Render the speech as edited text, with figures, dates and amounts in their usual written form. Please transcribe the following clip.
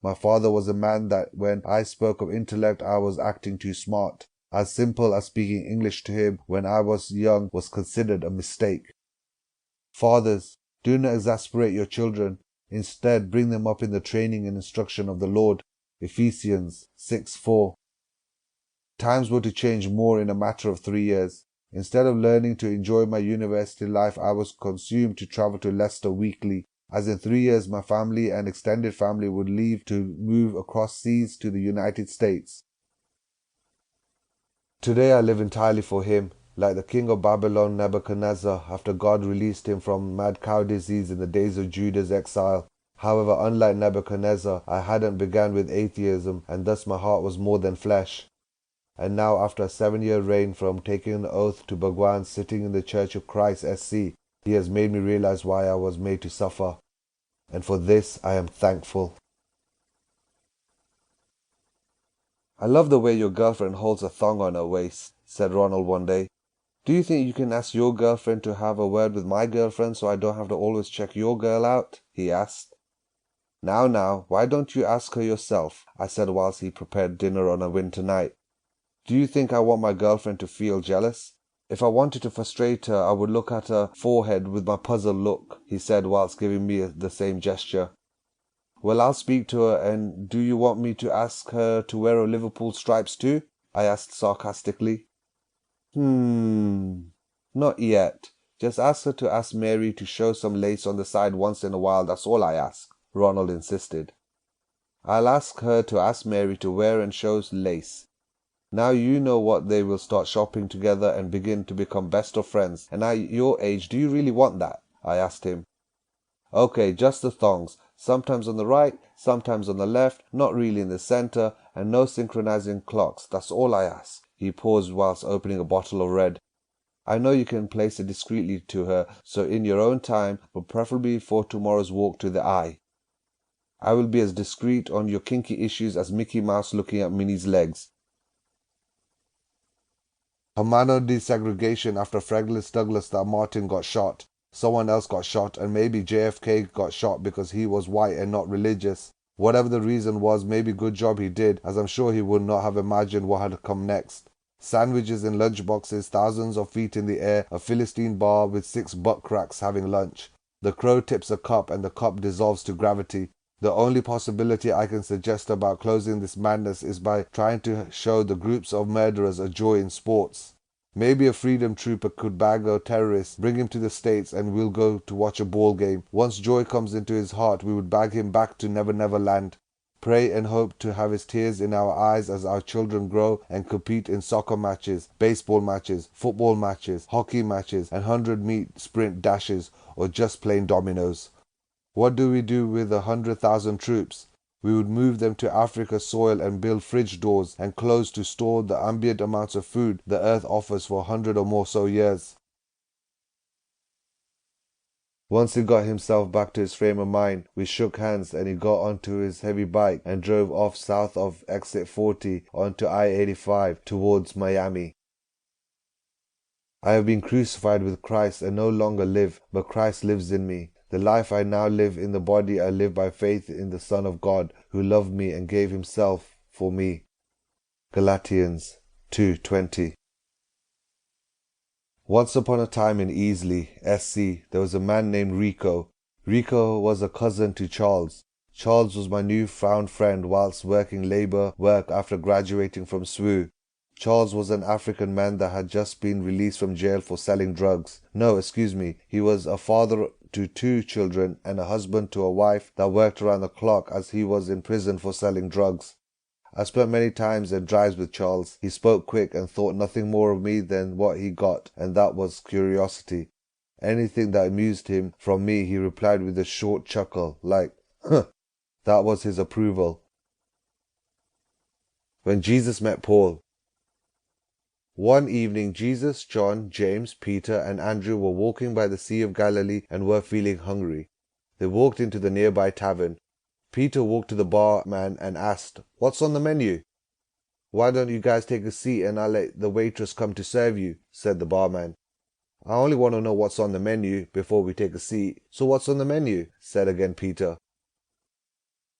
My father was a man that when I spoke of intellect I was acting too smart. As simple as speaking English to him when I was young was considered a mistake. Fathers, do not exasperate your children. Instead, bring them up in the training and instruction of the Lord. Ephesians 6:4. Times were to change more in a matter of 3 years. Instead of learning to enjoy my university life, I was consumed to travel to Leicester weekly. As in 3 years, my family and extended family would leave to move across seas to the United States. Today I live entirely for him, like the king of Babylon Nebuchadnezzar after God released him from mad cow disease in the days of Judah's exile. However, unlike Nebuchadnezzar, I hadn't begun with atheism, and thus my heart was more than flesh. And now, after a 7-year reign from taking an oath to Bhagwan sitting in the Church of Christ SC, he has made me realize why I was made to suffer. And for this I am thankful. "I love the way your girlfriend holds a thong on her waist," said Ronald one day. "Do you think you can ask your girlfriend to have a word with my girlfriend so I don't have to always check your girl out?" he asked. Now, why don't you ask her yourself?" I said whilst he prepared dinner on a winter night. "Do you think I want my girlfriend to feel jealous? If I wanted to frustrate her, I would look at her forehead with my puzzled look," he said whilst giving me the same gesture. "Well, I'll speak to her, and do you want me to ask her to wear her Liverpool stripes too?" I asked sarcastically. Not yet. Just ask her to ask Mary to show some lace on the side once in a while, that's all I ask," Ronald insisted. "I'll ask her to ask Mary to wear and show lace. Now you know what, they will start shopping together and begin to become best of friends, and at your age, do you really want that?" I asked him. "Okay, just the thongs, sometimes on the right, sometimes on the left, not really in the center, and no synchronizing clocks, that's all I ask." He paused whilst opening a bottle of red. "I know you can place it discreetly to her, so in your own time, but preferably for tomorrow's walk to the eye. I will be as discreet on your kinky issues as Mickey Mouse looking at Minnie's legs." Hermano desegregation after Frederick Douglass that Martin got shot. Someone else got shot, and maybe JFK got shot because he was white and not religious. Whatever the reason was, maybe good job he did, as I'm sure he would not have imagined what had come next. Sandwiches in lunchboxes, thousands of feet in the air, a Philistine bar with 6 butt cracks having lunch. The crow tips a cup and the cup dissolves to gravity. The only possibility I can suggest about closing this madness is by trying to show the groups of murderers a joy in sports. Maybe a freedom trooper could bag a terrorist, bring him to the States, and we'll go to watch a ball game. Once joy comes into his heart, we would bag him back to Never Never Land. Pray and hope to have his tears in our eyes as our children grow and compete in soccer matches, baseball matches, football matches, hockey matches, and 100-meter sprint dashes, or just plain dominoes. What do we do with 100,000 troops? We would move them to Africa's soil and build fridge doors and clothes to store the ambient amounts of food the earth offers for 100 or more so years. Once he got himself back to his frame of mind, we shook hands and he got onto his heavy bike and drove off south of exit 40 onto I-85 towards Miami. "I have been crucified with Christ and no longer live, but Christ lives in me. The life I now live in the body I live by faith in the Son of God, who loved me and gave himself for me." Galatians 2:20. Once upon a time in Easley, SC, there was a man named Rico. Rico was a cousin to Charles. Charles was my new-found friend whilst working labour work after graduating from SWU. Charles was an African man that had just been released from jail for selling drugs. No, excuse me, he was a father to 2 children and a husband to a wife that worked around the clock as he was in prison for selling drugs. I spent many times and drives with Charles. He spoke quick and thought nothing more of me than what he got, and that was curiosity. Anything that amused him from me he replied with a short chuckle, like, "Huh." That was his approval. When Jesus met Paul. One evening, Jesus, John, James, Peter, and Andrew were walking by the Sea of Galilee and were feeling hungry. They walked into the nearby tavern. Peter walked to the barman and asked, "What's on the menu?" "Why don't you guys take a seat and I'll let the waitress come to serve you," said the barman. "I only want to know what's on the menu before we take a seat." "So what's on the menu?" said again Peter.